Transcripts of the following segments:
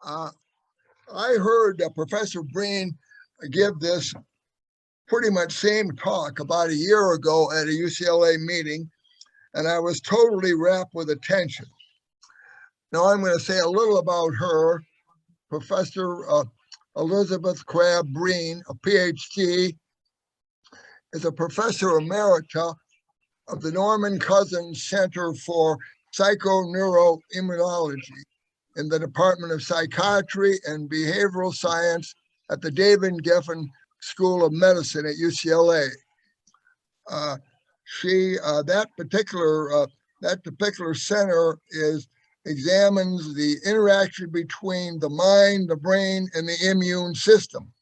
Uh, I heard Professor Breen give this pretty much same talk about a year ago at a UCLA meeting, and I was totally wrapped with attention. Now I'm going to say a little about her. Professor Elizabeth Crabb Breen, a PhD, is a professor emerita of the Norman Cousins Center for Psychoneuroimmunology in the Department of Psychiatry and Behavioral Science at the David Geffen School of Medicine at UCLA. That particular center examines the interaction between the mind, the brain, and the immune system.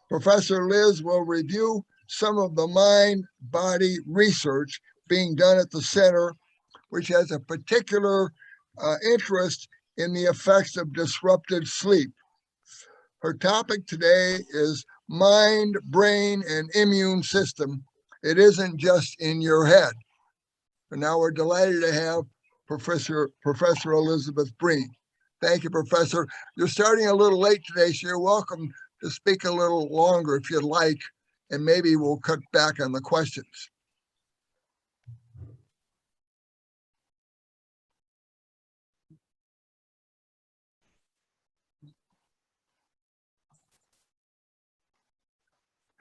Professor Liz will review some of the mind-body research being done at the center, which has a particular interest in the effects of disrupted sleep. Her topic today is mind, brain, and immune system. It isn't just in your head. And now we're delighted to have Professor Elizabeth Breen. Thank you, Professor. You're starting a little late today, so you're welcome to speak a little longer if you'd like, and maybe we'll cut back on the questions.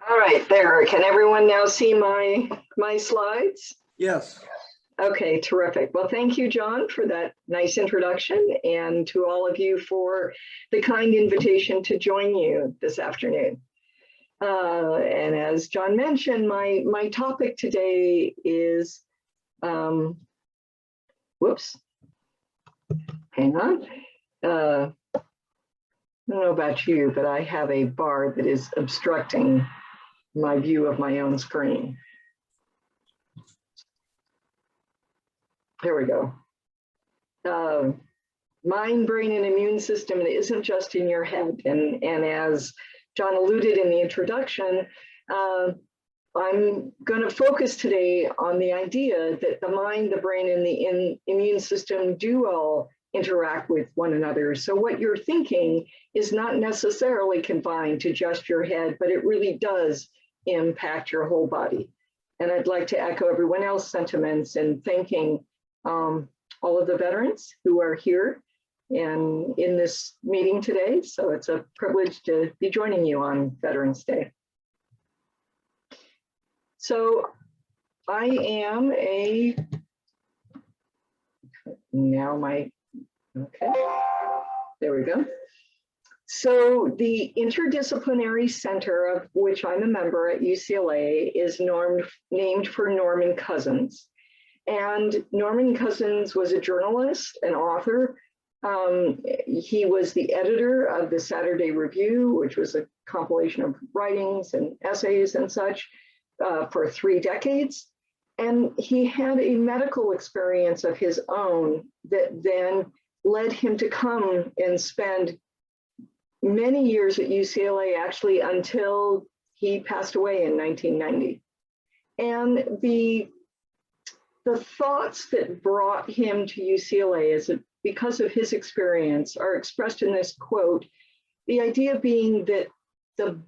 All right, there. Can everyone now see my slides? Yes. Okay, terrific. Well, thank you, John, for that nice introduction, and to all of you for the kind invitation to join you this afternoon. And as John mentioned, my topic today is, whoops, hang on. I don't know about you, but I have a bar that is obstructing my view of my own screen. There we go. Mind, brain, and immune system, it isn't just in your head. And as John alluded in the introduction, I'm going to focus today on the idea that the mind, the brain, and the immune system do all interact with one another. So what you're thinking is not necessarily confined to just your head, but it really does impact your whole body. And I'd like to echo everyone else's sentiments in thanking all of the veterans who are here and in this meeting today. So it's a privilege to be joining you on Veterans Day. So I am okay, there we go. So the Interdisciplinary Center, of which I'm a member at UCLA, is named for Norman Cousins. And Norman Cousins was a journalist, an author. He was the editor of the Saturday Review, which was a compilation of writings and essays and such for 3 decades. And he had a medical experience of his own that then led him to come and spend many years at UCLA, actually until he passed away in 1990. And the thoughts that brought him to UCLA is that because of his experience are expressed in this quote, the idea being that the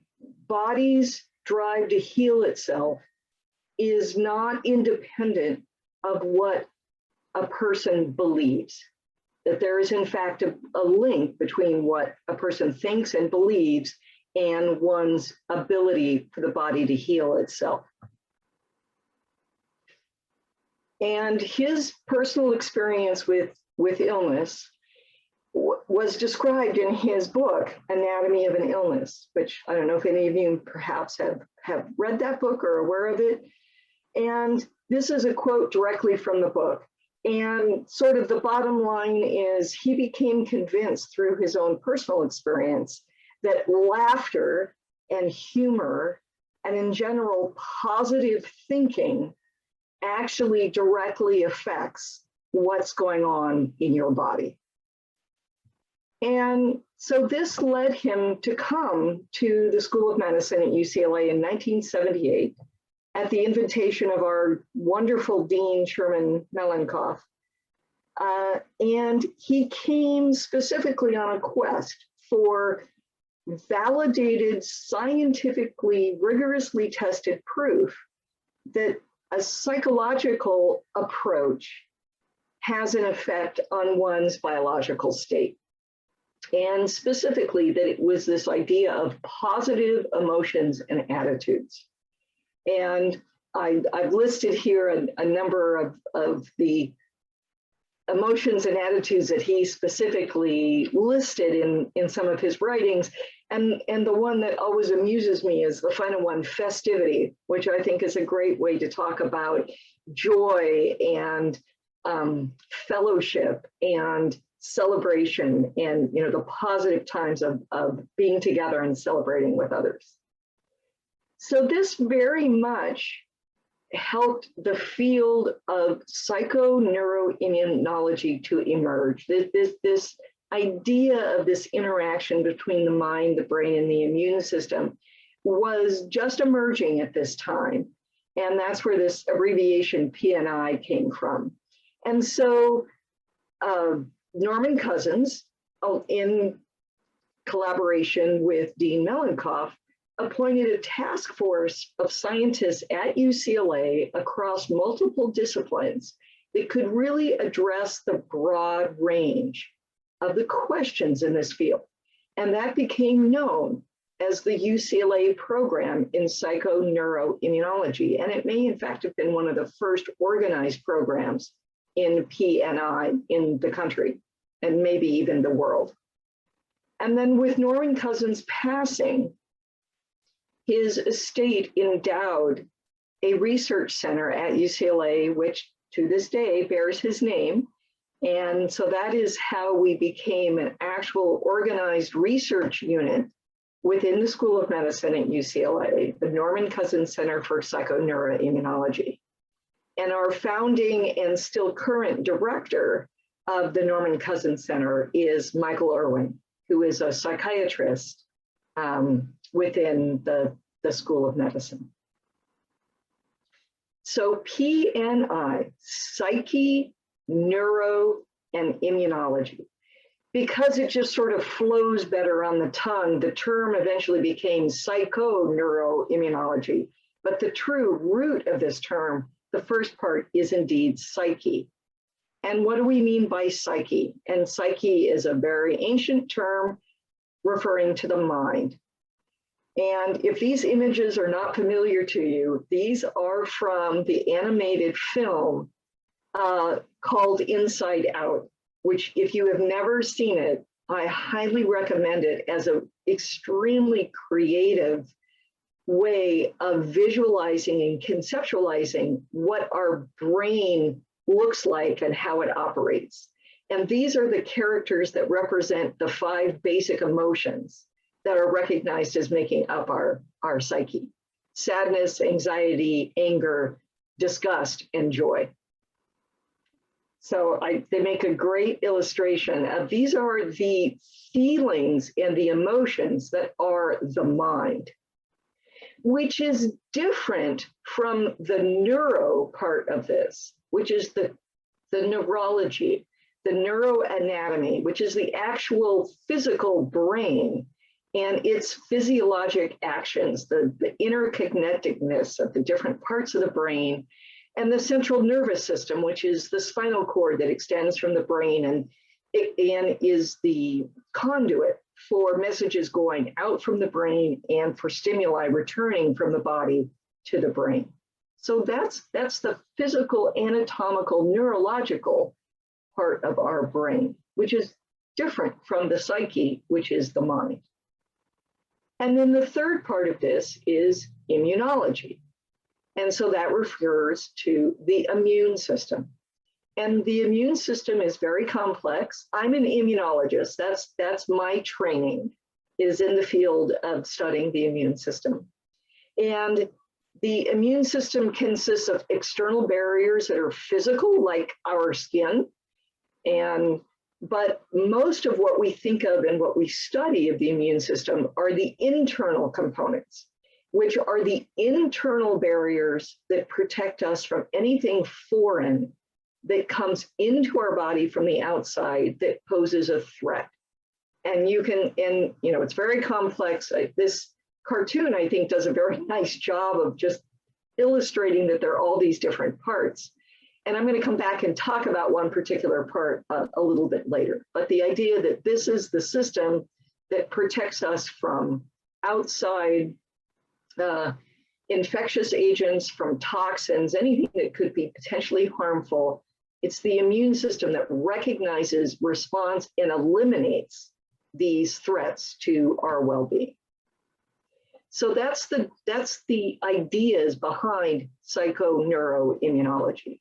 body's drive to heal itself is not independent of what a person believes. That there is in fact a link between what a person thinks and believes and one's ability for the body to heal itself. And his personal experience with illness was described in his book, Anatomy of an Illness, which I don't know if any of you perhaps have read that book or are aware of it. And this is a quote directly from the book. And sort of the bottom line is he became convinced through his own personal experience that laughter and humor and in general positive thinking actually directly affects what's going on in your body. And so this led him to come to the School of Medicine at UCLA in 1978 at the invitation of our wonderful Dean Sherman Melenkoff. And he came specifically on a quest for validated, scientifically, rigorously tested proof that a psychological approach has an effect on one's biological state. And specifically that it was this idea of positive emotions and attitudes. And I've listed here a number of the emotions and attitudes that he specifically listed in some of his writings. And the one that always amuses me is the final one, festivity, which I think is a great way to talk about joy and fellowship and celebration and, you know, the positive times of being together and celebrating with others. So this very much helped the field of psychoneuroimmunology to emerge. This idea of this interaction between the mind, the brain, and the immune system was just emerging at this time. And that's where this abbreviation PNI came from. And so Norman Cousins, in collaboration with Dean Mellenkopf, appointed a task force of scientists at UCLA across multiple disciplines that could really address the broad range of the questions in this field. And that became known as the UCLA program in psychoneuroimmunology. And it may in fact have been one of the first organized programs in PNI in the country, and maybe even the world. And then with Norman Cousins' passing, his estate endowed a research center at UCLA, which to this day bears his name. And so that is how we became an actual organized research unit within the School of Medicine at UCLA, the Norman Cousins Center for Psychoneuroimmunology. And our founding and still current director of the Norman Cousins Center is Michael Irwin, who is a psychiatrist within the School of Medicine. So PNI, Psyche, Neuro, and Immunology. Because it just sort of flows better on the tongue, the term eventually became Psychoneuroimmunology. But the true root of this term, the first part, is indeed psyche. And what do we mean by psyche? And psyche is a very ancient term referring to the mind. And if these images are not familiar to you, these are from the animated film called Inside Out, which if you have never seen it, I highly recommend it as an extremely creative way of visualizing and conceptualizing what our brain looks like and how it operates. And these are the characters that represent the 5 basic emotions that are recognized as making up our psyche: sadness, anxiety, anger, disgust, and joy. So they make a great illustration of these are the feelings and the emotions that are the mind, which is different from the neuro part of this, which is the neurology, the neuroanatomy, which is the actual physical brain and its physiologic actions, the interconnectedness of the different parts of the brain, and the central nervous system, which is the spinal cord that extends from the brain and is the conduit for messages going out from the brain and for stimuli returning from the body to the brain. So that's the physical, anatomical, neurological part of our brain, which is different from the psyche, which is the mind. And then the third part of this is immunology. And so that refers to the immune system. And the immune system is very complex. I'm an immunologist. That's my training, is in the field of studying the immune system. And the immune system consists of external barriers that are physical, like our skin. But most of what we think of and what we study of the immune system are the internal components, which are the internal barriers that protect us from anything foreign that comes into our body from the outside that poses a threat. And you can, and you know, it's very complex. This cartoon, I think, does a very nice job of just illustrating that there are all these different parts. And I'm going to come back and talk about one particular part a little bit later. But the idea that this is the system that protects us from outside infectious agents, from toxins, anything that could be potentially harmful. It's the immune system that recognizes, responds, and eliminates these threats to our well-being. So that's the ideas behind psychoneuroimmunology.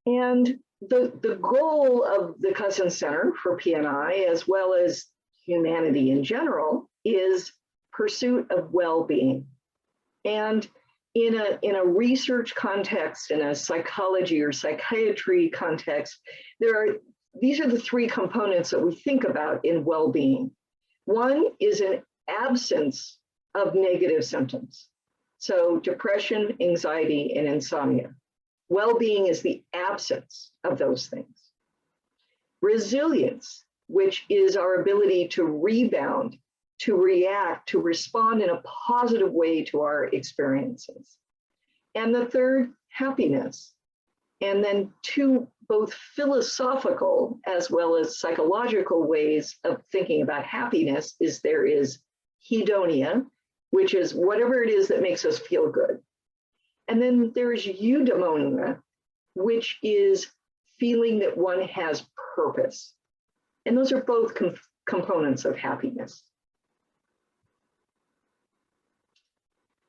And the goal of the Cousins Center for PNI, as well as humanity in general, is pursuit of well-being. And in a research context, in a psychology or psychiatry context, these are the three components that we think about in well-being. One is an absence of negative symptoms. So depression, anxiety, and insomnia. Well-being is the absence of those things. Resilience, which is our ability to rebound, to react, to respond in a positive way to our experiences. And the third, happiness. And then two both philosophical as well as psychological ways of thinking about happiness is there is hedonia, which is whatever it is that makes us feel good. And then there's eudaimonia, which is feeling that one has purpose. And those are both components of happiness.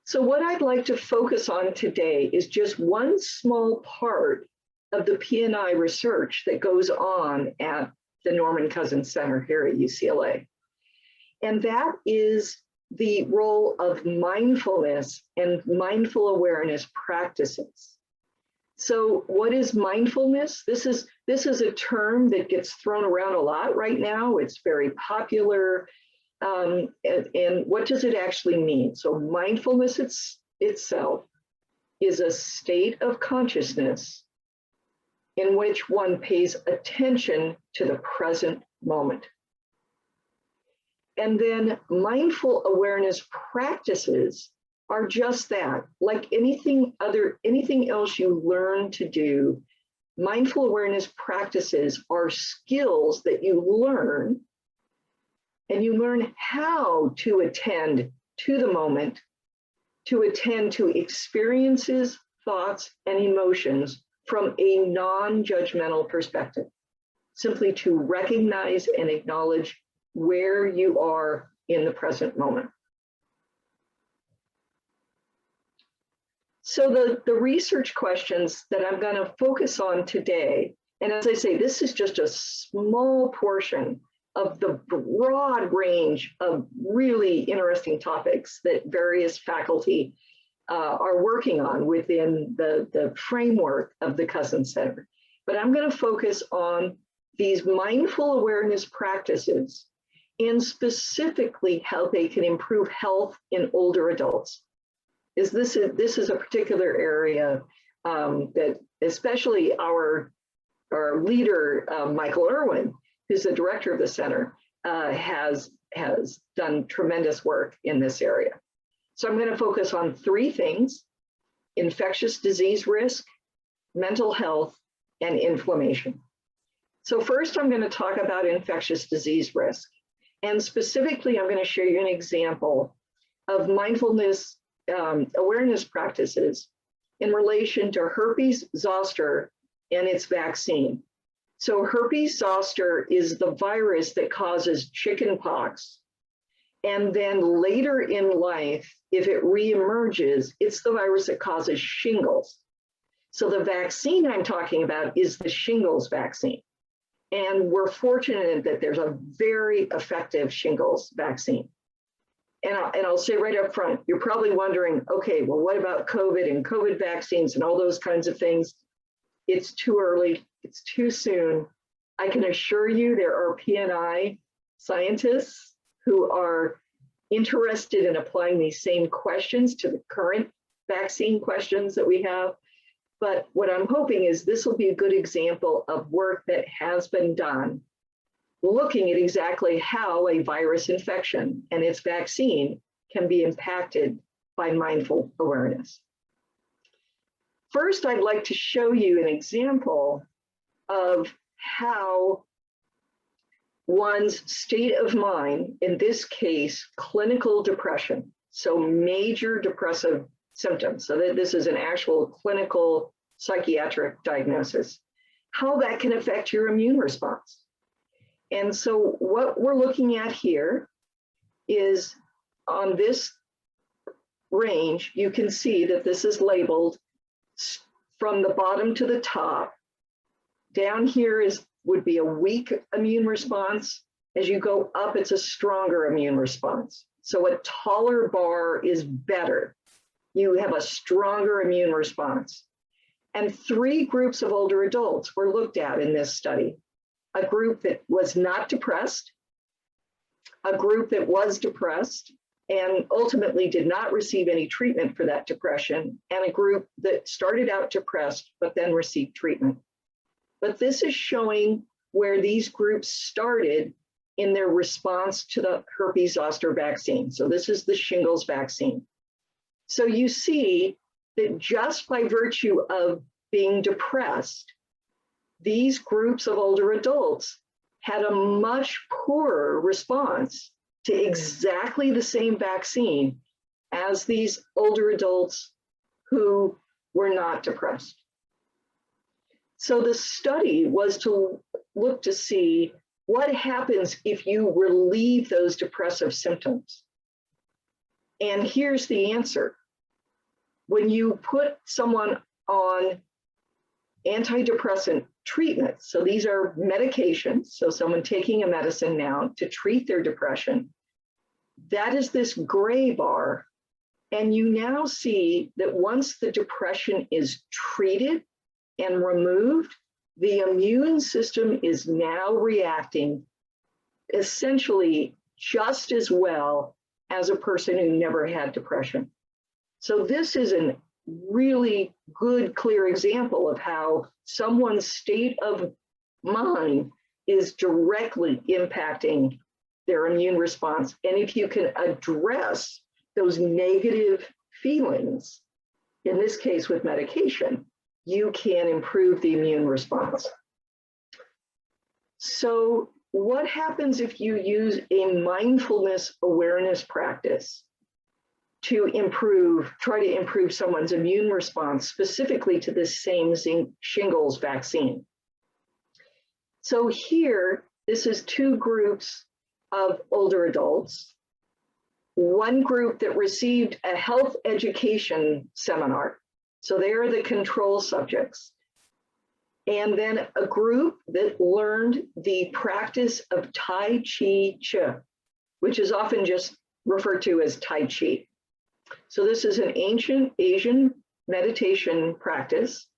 So what I'd like to focus on today is just one small part of the PNI research that goes on at the Norman Cousins Center here at UCLA. And that is the role of mindfulness and mindful awareness practices. So what is mindfulness? This is a term that gets thrown around a lot right now. It's very popular. And what does it actually mean? So mindfulness itself is a state of consciousness in which one pays attention to the present moment. And then mindful awareness practices are just that. Like anything else you learn to do, mindful awareness practices are skills that you learn, and you learn how to attend to the moment, to attend to experiences, thoughts, and emotions from a non-judgmental perspective, simply to recognize and acknowledge where you are in the present moment. So the research questions that I'm going to focus on today, and as I say, this is just a small portion of the broad range of really interesting topics that various faculty are working on within the framework of the Cousins Center. But I'm going to focus on these mindful awareness practices and specifically how they can improve health in older adults. This is a particular area that especially our leader, Michael Irwin, who's the director of the center, has done tremendous work in this area. So I'm going to focus on three things: infectious disease risk, mental health, and inflammation. So first, I'm going to talk about infectious disease risk. And specifically, I'm going to show you an example of mindfulness awareness practices in relation to herpes zoster and its vaccine. So herpes zoster is the virus that causes chickenpox. And then later in life, if it reemerges, it's the virus that causes shingles. So the vaccine I'm talking about is the shingles vaccine. And we're fortunate that there's a very effective shingles vaccine. And I'll say right up front, you're probably wondering, okay, well, what about COVID and COVID vaccines and all those kinds of things? It's too early, it's too soon. I can assure you there are PNI scientists who are interested in applying these same questions to the current vaccine questions that we have. But what I'm hoping is this will be a good example of work that has been done, looking at exactly how a virus infection and its vaccine can be impacted by mindful awareness. First, I'd like to show you an example of how one's state of mind, in this case, clinical depression, so major depressive symptoms, so that this is an actual clinical psychiatric diagnosis, how that can affect your immune response. And so what we're looking at here is on this range, you can see that this is labeled from the bottom to the top. Down here would be a weak immune response. As you go up, it's a stronger immune response. So a taller bar is better. You have a stronger immune response. And 3 groups of older adults were looked at in this study. A group that was not depressed, a group that was depressed and ultimately did not receive any treatment for that depression, and a group that started out depressed but then received treatment. But this is showing where these groups started in their response to the herpes zoster vaccine. So this is the shingles vaccine. So you see that just by virtue of being depressed, these groups of older adults had a much poorer response to exactly the same vaccine as these older adults who were not depressed. So the study was to look to see what happens if you relieve those depressive symptoms. And here's the answer. When you put someone on antidepressant treatment, so these are medications, so someone taking a medicine now to treat their depression, that is this gray bar. And you now see that once the depression is treated and removed, the immune system is now reacting essentially just as well as a person who never had depression. So this is a really good, clear example of how someone's state of mind is directly impacting their immune response. And if you can address those negative feelings, in this case with medication, you can improve the immune response. So what happens if you use a mindfulness awareness practice to try to improve someone's immune response, specifically to this same shingles vaccine? So here, this is 2 groups of older adults. One group that received a health education seminar, so they are the control subjects. And then a group that learned the practice of Tai Chi, which is often just referred to as Tai Chi. So this is an ancient Asian meditation practice.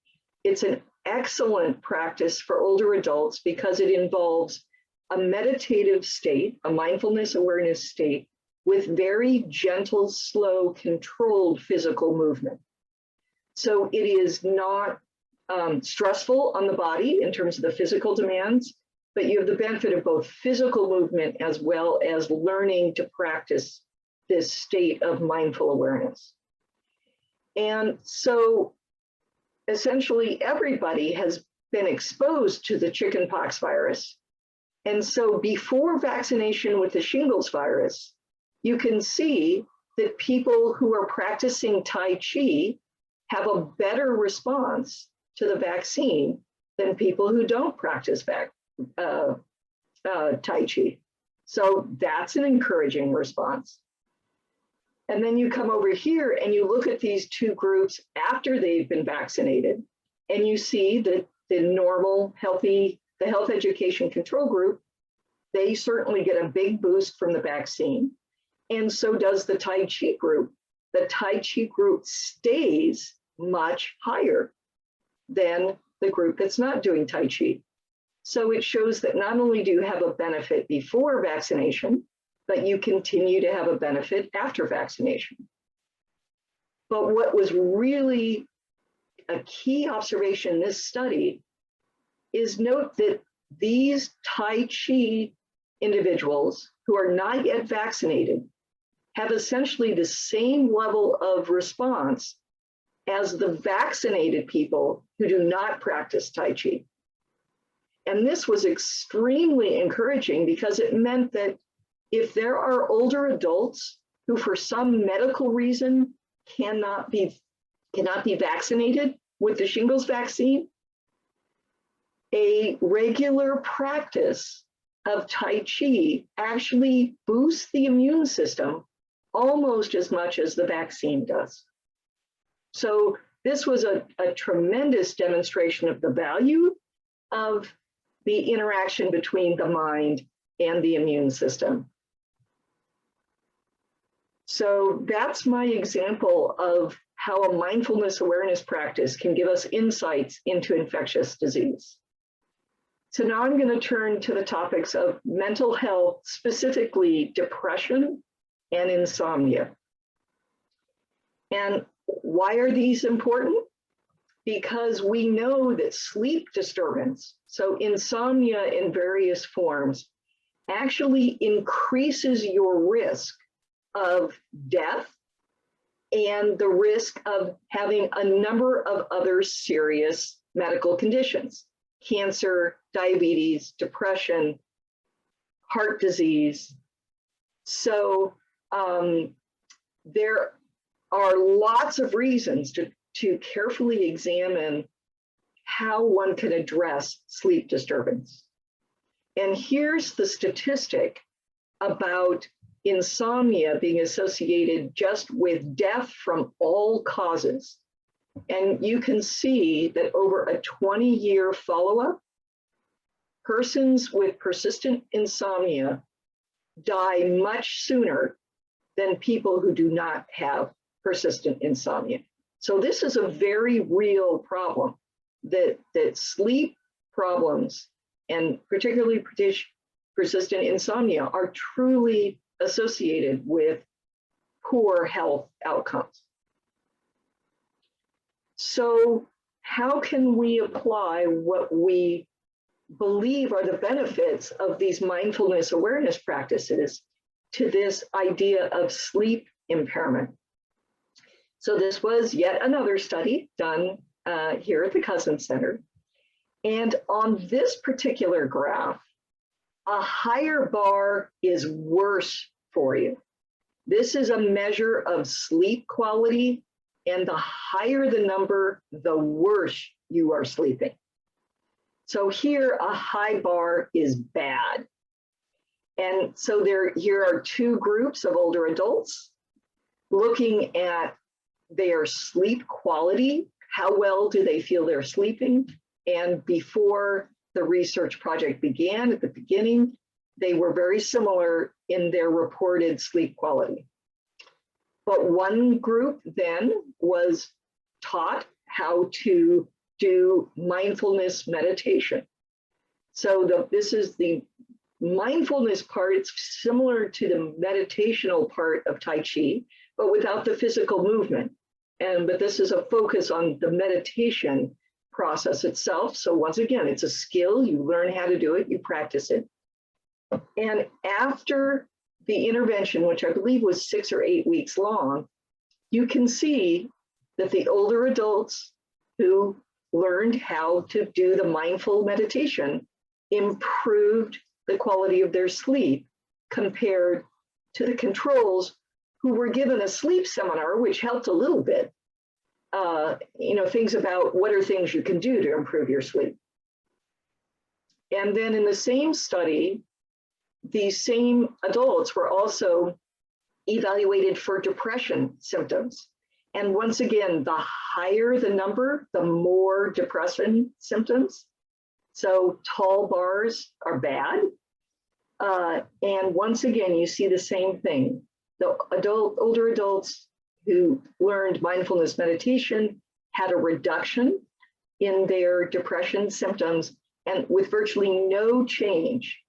It's an excellent practice for older adults because it involves a meditative state, a mindfulness awareness state, with very gentle, slow, controlled physical movement. So it is not stressful on the body in terms of the physical demands, but you have the benefit of both physical movement as well as learning to practice this state of mindful awareness. And so essentially everybody has been exposed to the chickenpox virus. And so before vaccination with the shingles virus, you can see that people who are practicing Tai Chi have a better response to the vaccine than people who don't practice Tai Chi. So that's an encouraging response. And then you come over here and you look at these 2 groups after they've been vaccinated, and you see that the normal, healthy, the health education control group, they certainly get a big boost from the vaccine. And so does the Tai Chi group. The Tai Chi group stays much higher than the group that's not doing Tai Chi. So it shows that not only do you have a benefit before vaccination, but you continue to have a benefit after vaccination. But what was really a key observation in this study is note that these Tai Chi individuals who are not yet vaccinated have essentially the same level of response as the vaccinated people who do not practice Tai Chi. And this was extremely encouraging because it meant that if there are older adults who for some medical reason cannot be vaccinated with the shingles vaccine, a regular practice of Tai Chi actually boosts the immune system almost as much as the vaccine does. So this was a tremendous demonstration of the value of the interaction between the mind and the immune system. So that's my example of how a mindfulness awareness practice can give us insights into infectious disease. So now I'm going to turn to the topics of mental health, specifically depression and insomnia. And why are these important? Because we know that sleep disturbance, so insomnia in various forms, actually increases your risk of death and the risk of having a number of other serious medical conditions: cancer, diabetes, depression, heart disease. So there are lots of reasons to carefully examine how one can address sleep disturbance. And here's the statistic about insomnia being associated just with death from all causes. And you can see that over a 20-year follow-up, persons with persistent insomnia die much sooner than people who do not have persistent insomnia. So this is a very real problem, that sleep problems, and particularly persistent insomnia, are truly associated with poor health outcomes. So how can we apply what we believe are the benefits of these mindfulness awareness practices to this idea of sleep impairment? So this was yet another study done here at the Cousins Center. And on this particular graph, a higher bar is worse for you. This is a measure of sleep quality, and the higher the number, the worse you are sleeping. So here, a high bar is bad. And so here are two groups of older adults looking at their sleep quality. How well do they feel they're sleeping? And before the research project began, at the beginning, they were very similar in their reported sleep quality. But one group then was taught how to do mindfulness meditation. So this is the mindfulness part. It's similar to the meditational part of Tai Chi, but without the physical movement. But this is a focus on the meditation process itself. So once again, it's a skill. You learn how to do it, you practice it. And after the intervention, which I believe was 6 or 8 weeks long, you can see that the older adults who learned how to do the mindful meditation improved the quality of their sleep compared to the controls who were given a sleep seminar, which helped a little bit. Things about what are things you can do to improve your sleep. And then in the same study, these same adults were also evaluated for depression symptoms. And once again, the higher the number, the more depression symptoms. So tall bars are bad. And once again, you see the same thing. The older adults who learned mindfulness meditation had a reduction in their depression symptoms, and with virtually no change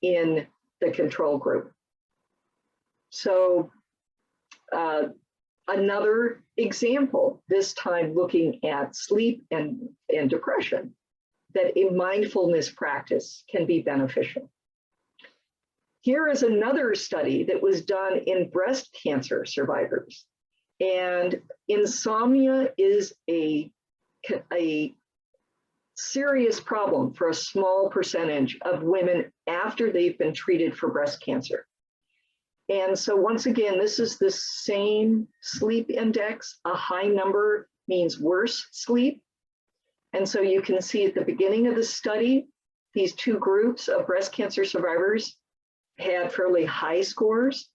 in the control group. So another example, this time looking at sleep and depression, that a mindfulness practice can be beneficial. Here is another study that was done in breast cancer survivors. And insomnia is a serious problem for a small percentage of women after they've been treated for breast cancer. And so once again, this is the same sleep index. A high number means worse sleep. And so you can see at the beginning of the study, these two groups of breast cancer survivors had fairly high scores.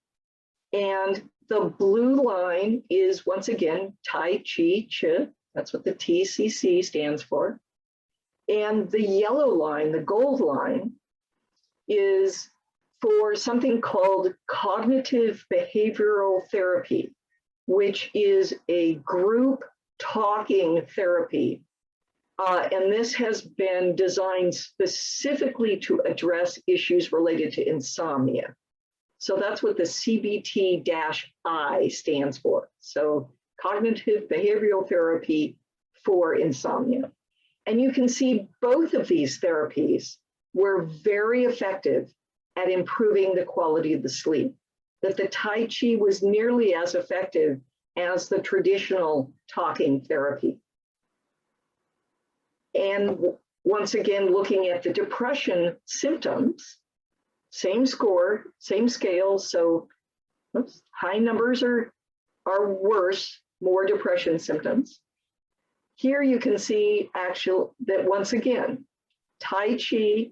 And the blue line is, once again, Tai Chi. That's what the TCC stands for. And the yellow line, the gold line, is for something called cognitive behavioral therapy, which is a group talking therapy. And this has been designed specifically to address issues related to insomnia. So that's what the CBT-I stands for. So cognitive behavioral therapy for insomnia. And you can see both of these therapies were very effective at improving the quality of the sleep, that the Tai Chi was nearly as effective as the traditional talking therapy. And once again, looking at the depression symptoms, same score, same scale. So high numbers are worse, more depression symptoms. Here you can see that once again, Tai Chi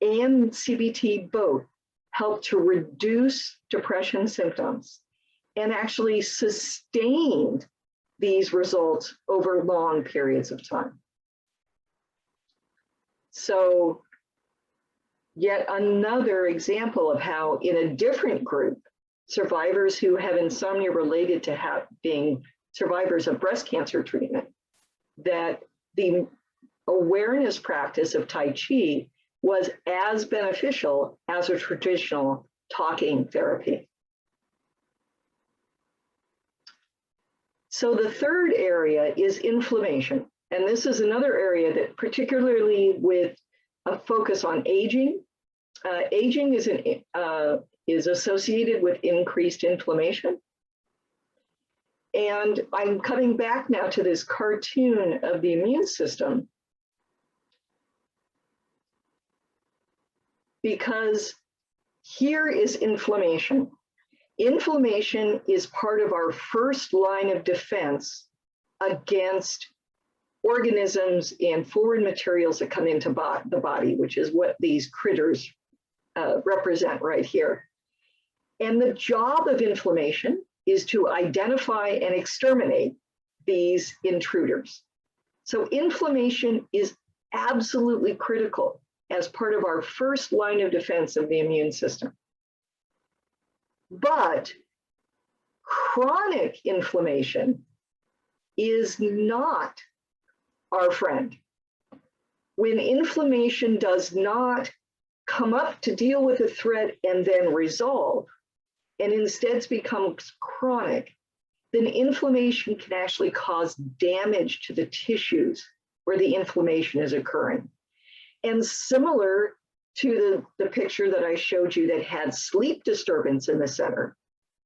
and CBT both help to reduce depression symptoms and actually sustained these results over long periods of time. So yet another example of how in a different group, survivors who have insomnia related to being survivors of breast cancer treatment, that the awareness practice of Tai Chi was as beneficial as a traditional talking therapy. So the third area is inflammation. And this is another area that, particularly with a focus on aging, aging is associated with increased inflammation. And I'm coming back now to this cartoon of the immune system, because here is inflammation. Inflammation is part of our first line of defense against organisms and foreign materials that come into the body, which is what these critters represent right here. And the job of inflammation is to identify and exterminate these intruders. So inflammation is absolutely critical as part of our first line of defense of the immune system. But chronic inflammation is not our friend. When inflammation does not come up to deal with a threat and then resolve, and instead becomes chronic, then inflammation can actually cause damage to the tissues where the inflammation is occurring. And similar to the picture that I showed you that had sleep disturbance in the center,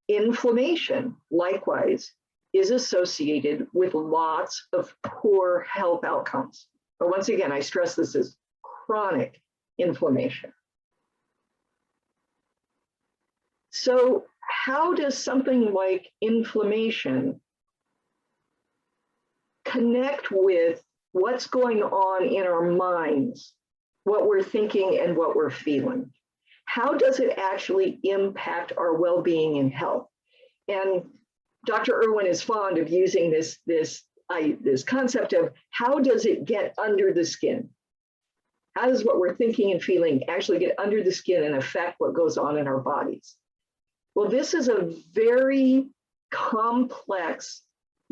inflammation, likewise, is associated with lots of poor health outcomes. But once again, I stress this is chronic inflammation. So how does something like inflammation connect with what's going on in our minds, what we're thinking and what we're feeling? How does it actually impact our well-being and health? And Dr. Irwin is fond of using this concept of how does it get under the skin? How does what we're thinking and feeling actually get under the skin and affect what goes on in our bodies? Well, this is a very complex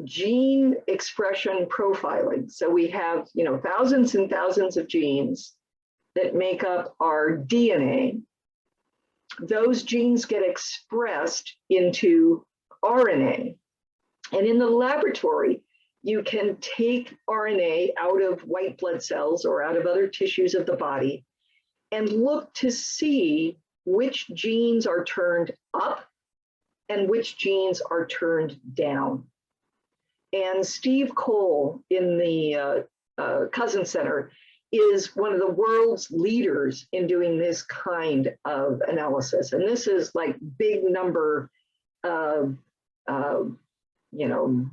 gene expression profiling. So we have, thousands and thousands of genes that make up our DNA. Those genes get expressed into RNA. And in the laboratory, you can take RNA out of white blood cells or out of other tissues of the body and look to see which genes are turned up and which genes are turned down. And Steve Cole in the Cousin Center is one of the world's leaders in doing this kind of analysis. And this is like big number, you know,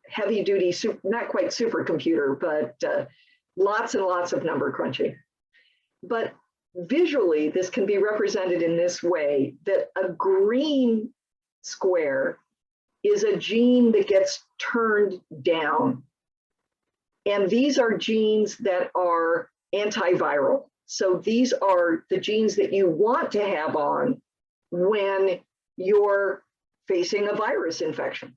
heavy duty, not quite supercomputer, but lots and lots of number crunching. But visually, this can be represented in this way, that a green square is a gene that gets turned down. And these are genes that are antiviral. So these are the genes that you want to have on when you're facing a virus infection.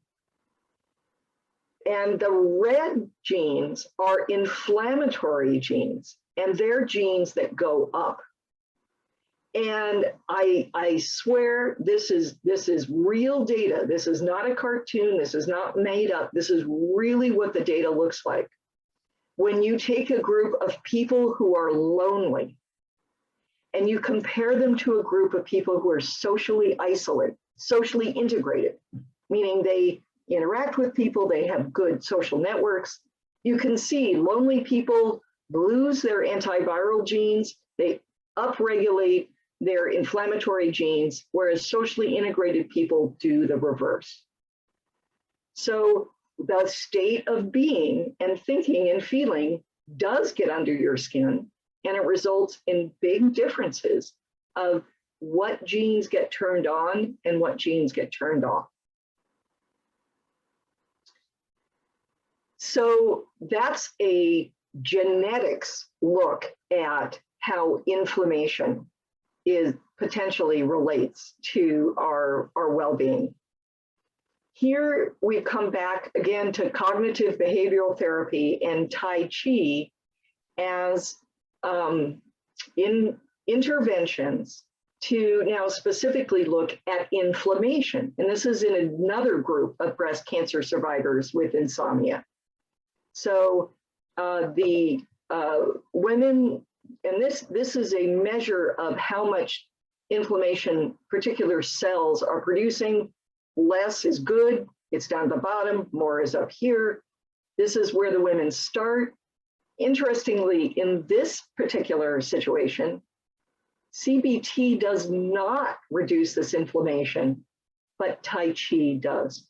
And the red genes are inflammatory genes, and they're genes that go up. And I swear this is real data. This is not a cartoon. This is not made up. This is really what the data looks like. When you take a group of people who are lonely and you compare them to a group of people who are socially isolated, socially integrated, meaning they interact with people, they have good social networks, you can see lonely people lose their antiviral genes, they upregulate their inflammatory genes, whereas socially integrated people do the reverse. So the state of being and thinking and feeling does get under your skin, and it results in big differences of what genes get turned on and what genes get turned off. So that's a genetics look at how inflammation potentially relates to our well-being. Here we've come back again to cognitive behavioral therapy and Tai Chi as interventions to now specifically look at inflammation. And this is in another group of breast cancer survivors with insomnia. So the women, and this is a measure of how much inflammation particular cells are producing. Less is good, it's down at the bottom, more is up here. This is where the women start. Interestingly, in this particular situation, CBT does not reduce this inflammation, but Tai Chi does.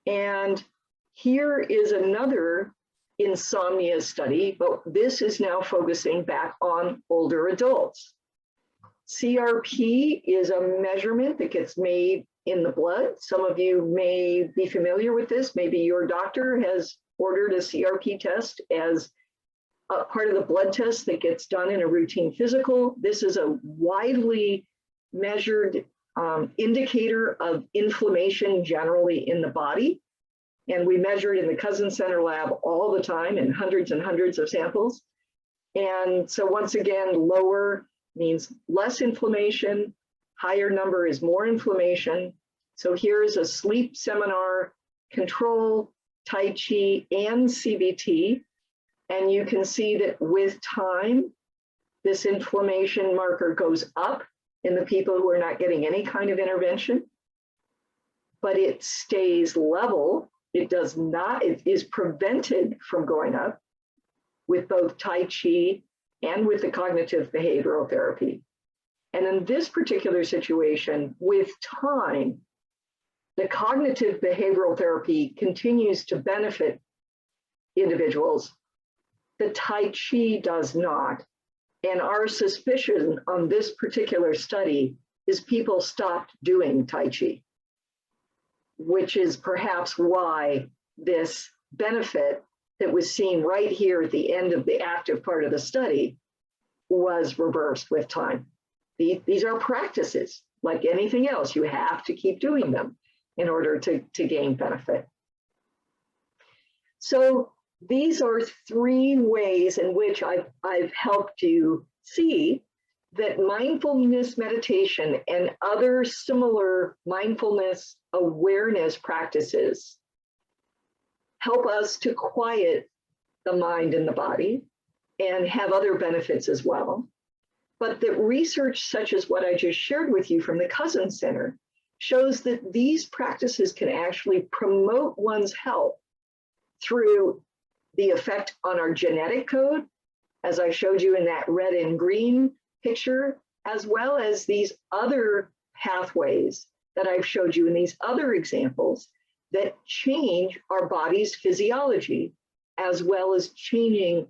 And here is another insomnia study, but this is now focusing back on older adults. CRP is a measurement that gets made in the blood. Some of you may be familiar with this. Maybe your doctor has ordered a CRP test as a part of the blood test that gets done in a routine physical. This is a widely measured indicator of inflammation generally in the body. And we measure it in the Cousin Center lab all the time in hundreds and hundreds of samples. And so once again, lower means less inflammation, higher number is more inflammation. So here's a sleep seminar, control, Tai Chi, and CBT. And you can see that with time, this inflammation marker goes up in the people who are not getting any kind of intervention, but it stays level. It does not, it is prevented from going up with both Tai Chi and with the cognitive behavioral therapy. And in this particular situation, with time, the cognitive behavioral therapy continues to benefit individuals. The Tai Chi does not. And our suspicion on this particular study is people stopped doing Tai Chi, which is perhaps why this benefit that was seen right here at the end of the active part of the study was reversed with time. These are practices like anything else. You have to keep doing them in order to gain benefit. So these are three ways in which I've helped you see that mindfulness meditation and other similar mindfulness awareness practices help us to quiet the mind and the body and have other benefits as well. But that research such as what I just shared with you from the Cousins Center shows that these practices can actually promote one's health through the effect on our genetic code, as I showed you in that red and green picture, as well as these other pathways that I've showed you in these other examples that change our body's physiology, as well as changing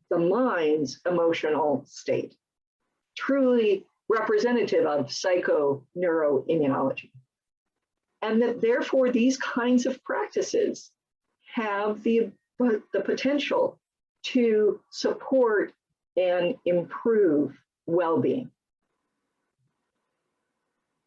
the mind's emotional state. Truly representative of psychoneuroimmunology. And that therefore these kinds of practices have the potential to support and improve well-being.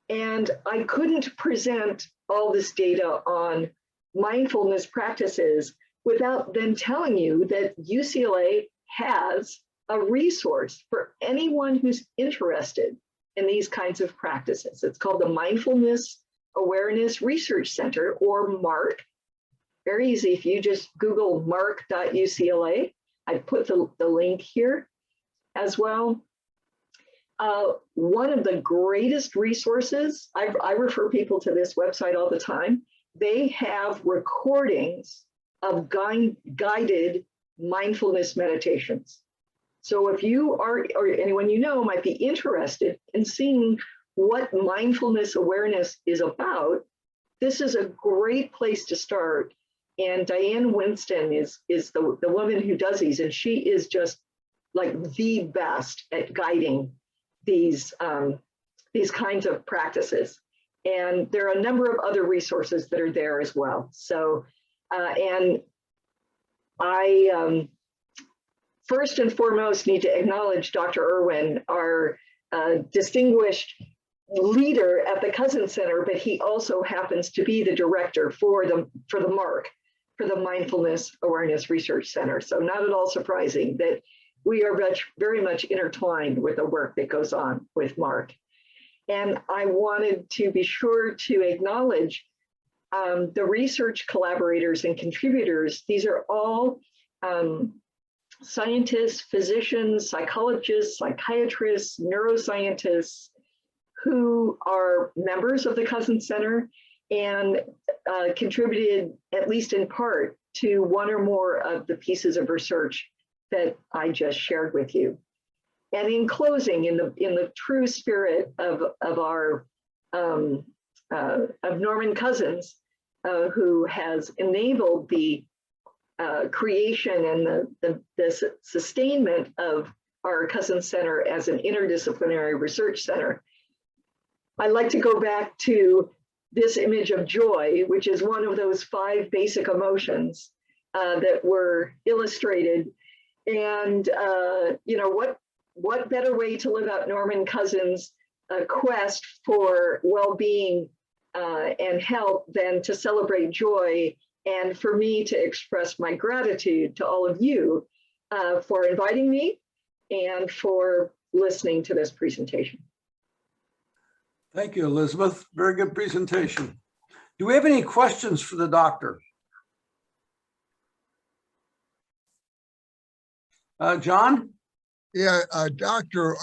And I couldn't present all this data on mindfulness practices without then telling you that UCLA has a resource for anyone who's interested in these kinds of practices. It's called the Mindfulness Awareness Research Center, or MARC. Very easy, if you just Google marc.ucla, I put the link here as well. One of the greatest resources, I refer people to this website all the time. They have recordings of guided mindfulness meditations. So if you are, or anyone you know might be interested in seeing what mindfulness awareness is about, this is a great place to start. And Diane Winston is the woman who does these, and she is just like the best at guiding these kinds of practices. And there are a number of other resources that are there as well. So, and I first and foremost need to acknowledge Dr. Irwin, our distinguished leader at the Cousins Center, but he also happens to be the director for the MARC, for the Mindfulness Awareness Research Center. So not at all surprising that we are very much intertwined with the work that goes on with MARC. And I wanted to be sure to acknowledge the research collaborators and contributors. These are all scientists, physicians, psychologists, psychiatrists, neuroscientists who are members of the Cousins Center and contributed, at least in part, to one or more of the pieces of research that I just shared with you. And in closing, in the true spirit of Norman Cousins, who has enabled the creation and the sustainment of our Cousins Center as an interdisciplinary research center, I'd like to go back to this image of joy, which is one of those 5 basic emotions that were illustrated. And you know, what better way to live out Norman Cousins' quest for well-being and health than to celebrate joy, and for me to express my gratitude to all of you for inviting me and for listening to this presentation. Thank you, Elizabeth. Very good presentation. Do we have any questions for the doctor? John? Yeah, doctor,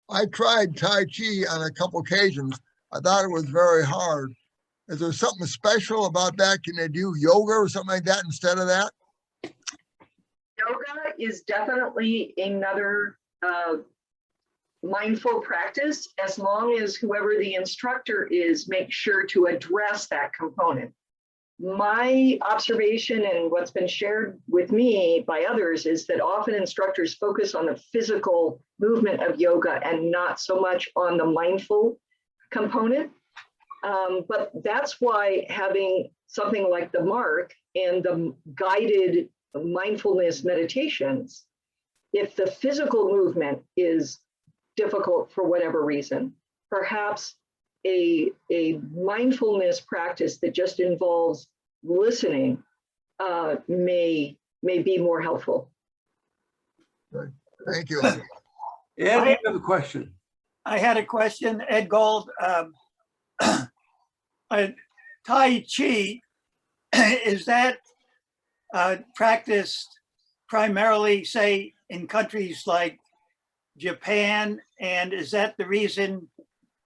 I tried Tai Chi on a couple occasions. I thought it was very hard. Is there something special about that? Can they do yoga or something like that instead of that? Yoga is definitely another mindful practice, as long as whoever the instructor is makes sure to address that component. My observation and what's been shared with me by others is that often instructors focus on the physical movement of yoga and not so much on the mindful component. But that's why having something like the MARC and the guided mindfulness meditations, if the physical movement is difficult for whatever reason, perhaps a mindfulness practice that just involves listening may be more helpful. Thank you. Ed, you have a question. I had a question, Ed Gold. Tai Chi, is that practiced primarily, say, in countries like Japan? And is that the reason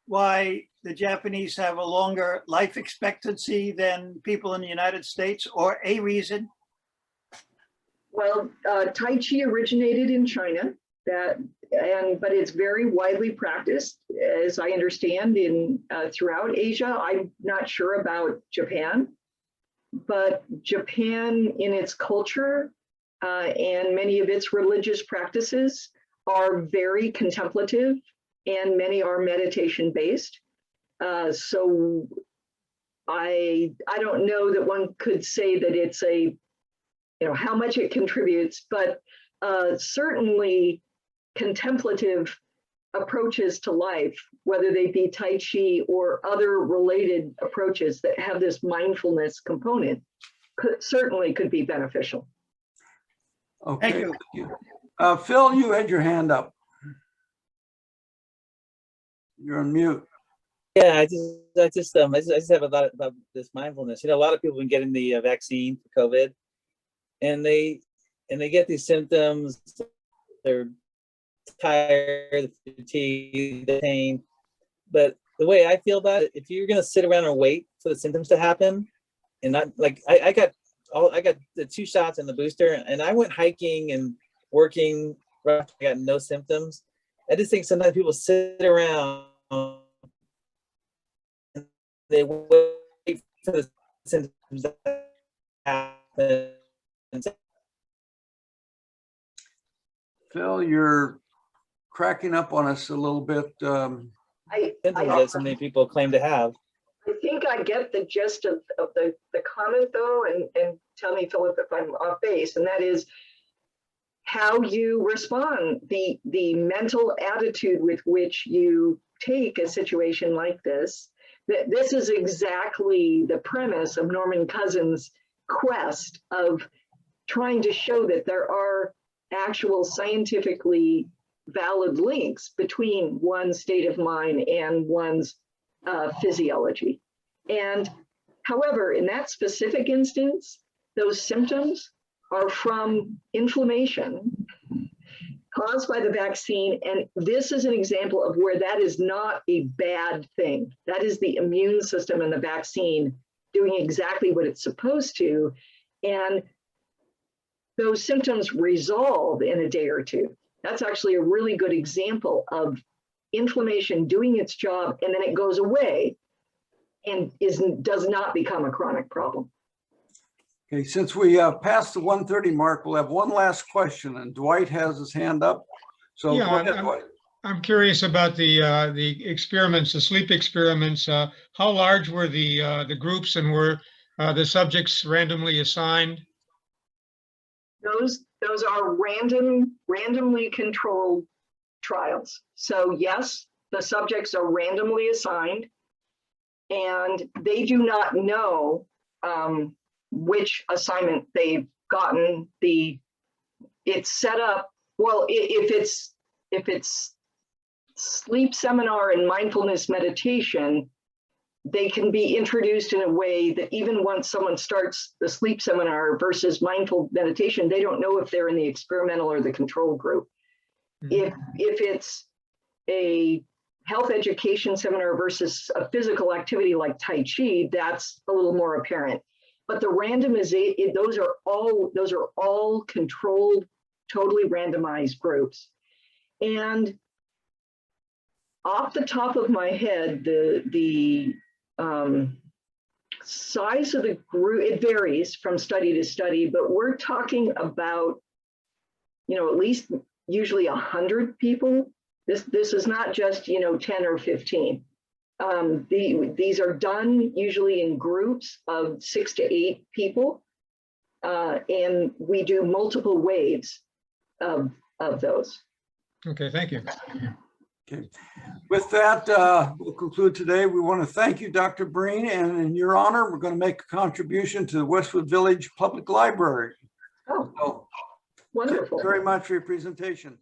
why the Japanese have a longer life expectancy than people in the United States, or a reason? Well, Tai Chi originated in China, but it's very widely practiced, as I understand, in throughout Asia. I'm not sure about Japan, but Japan, in its culture and many of its religious practices, are very contemplative, and many are meditation based. So I don't know that one could say that it's how much it contributes, but certainly contemplative approaches to life, whether they be Tai Chi or other related approaches that have this mindfulness component, certainly could be beneficial. Okay, Thank you. thank you. Phil, you had your hand up. You're on mute. Yeah, I just have a lot about this mindfulness. A lot of people have been getting the vaccine for COVID, and they get these symptoms. They're tired, fatigued, pain. But the way I feel about it, if you're gonna sit around and wait for the symptoms to happen, and not like I got the 2 shots and the booster, and I went hiking and working. I got no symptoms. I just think sometimes people sit around and they wait for the symptoms to happen. Phil, you're cracking up on us a little bit. Symptoms that so many people claim to have. I think I get the gist of the comment, though, and tell me, Philip, if I'm off base, and that is how you respond, the mental attitude with which you take a situation like this. This is exactly the premise of Norman Cousins' quest of trying to show that there are actual scientifically valid links between one's state of mind and one's physiology. And however, in that specific instance, those symptoms are from inflammation caused by the vaccine. And this is an example of where that is not a bad thing. That is the immune system and the vaccine doing exactly what it's supposed to. And those symptoms resolve in a day or two. That's actually a really good example of inflammation doing its job, and then it goes away and does not become a chronic problem. Okay, since we passed the 1:30 mark, we'll have one last question, and Dwight has his hand up. So Yeah, go ahead, Dwight. I'm curious about the experiments, the sleep experiments. How large were the groups, and were the subjects randomly assigned? Those are randomly controlled trials. So yes, the subjects are randomly assigned, and they do not know which assignment they've gotten. It's set up, well, if it's sleep seminar and mindfulness meditation, they can be introduced in a way that even once someone starts the sleep seminar versus mindful meditation, they don't know if they're in the experimental or the control group. If it's a health education seminar versus a physical activity like Tai Chi, that's a little more apparent. But the randomization, those are all controlled, totally randomized groups. And off the top of my head, the size of the group, it varies from study to study, but we're talking about, at least usually 100 people. This is not just, 10 or 15. These are done usually in groups of 6 to 8 people. And we do multiple waves of those. Okay, thank you. Okay. With that, we'll conclude today. We want to thank you, Dr. Breen, and in your honor, we're going to make a contribution to the Westwood Village Public Library. Oh, So, wonderful. thank you very much for your presentation.